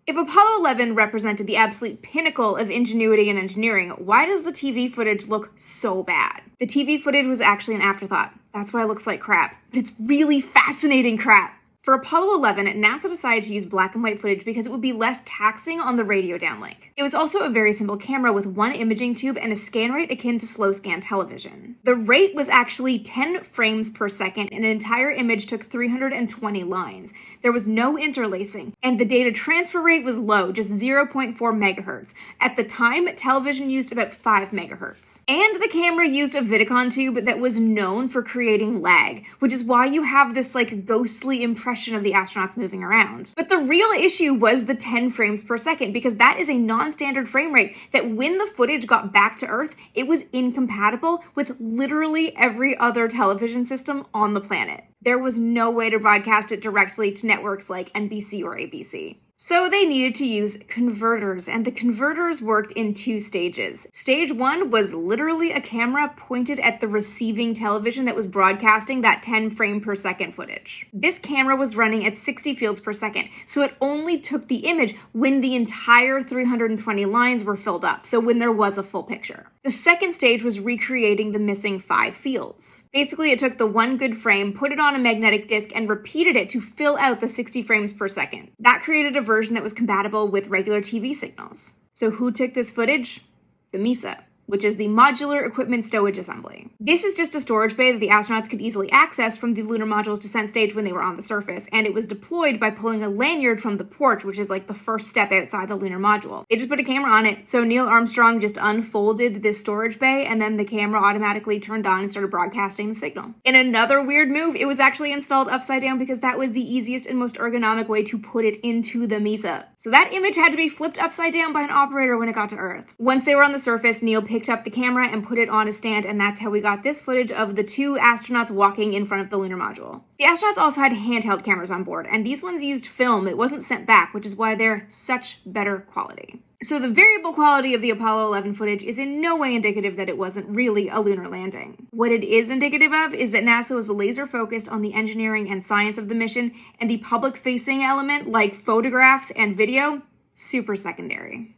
If Apollo 11 represented the absolute pinnacle of ingenuity and engineering, why does the TV footage look so bad? The TV footage was actually an afterthought. That's why it looks like crap. But it's really fascinating crap. For Apollo 11, NASA decided to use black and white footage because it would be less taxing on the radio downlink. It was also a very simple camera with one imaging tube and a scan rate akin to slow scan television. The rate was actually 10 frames per second, and an entire image took 320 lines. There was no interlacing, and the data transfer rate was low, just 0.4 megahertz. At the time, television used about 5 megahertz. And the camera used a Vidicon tube that was known for creating lag, which is why you have this ghostly impression of the astronauts moving around. But the real issue was the 10 frames per second, because that is a non-standard frame rate that when the footage got back to Earth, it was incompatible with literally every other television system on the planet. There was no way to broadcast it directly to networks like NBC or ABC. So they needed to use converters, and the converters worked in 2 stages. Stage 1 was literally a camera pointed at the receiving television that was broadcasting that 10 frame per second footage. This camera was running at 60 fields per second, so it only took the image when the entire 320 lines were filled up, so when there was a full picture. The second stage was recreating the missing 5 fields. Basically, it took the one good frame, put it on a magnetic disc, and repeated it to fill out the 60 frames per second. That created a version that was compatible with regular TV signals. So who took this footage? The MESA, which is the Modular Equipment Stowage Assembly. This is just a storage bay that the astronauts could easily access from the lunar module's descent stage when they were on the surface, and it was deployed by pulling a lanyard from the porch, which is the first step outside the lunar module. They just put a camera on it, so Neil Armstrong just unfolded this storage bay, and then the camera automatically turned on and started broadcasting the signal. In another weird move, it was actually installed upside down because that was the easiest and most ergonomic way to put it into the MESA. So that image had to be flipped upside down by an operator when it got to Earth. Once they were on the surface, Neil picked up the camera and put it on a stand, and that's how we got this footage of the 2 astronauts walking in front of the lunar module. The astronauts also had handheld cameras on board, and these ones used film. It wasn't sent back, which is why they're such better quality. So the variable quality of the Apollo 11 footage is in no way indicative that it wasn't really a lunar landing. What it is indicative of is that NASA was laser focused on the engineering and science of the mission, and the public-facing element, like photographs and video, super secondary.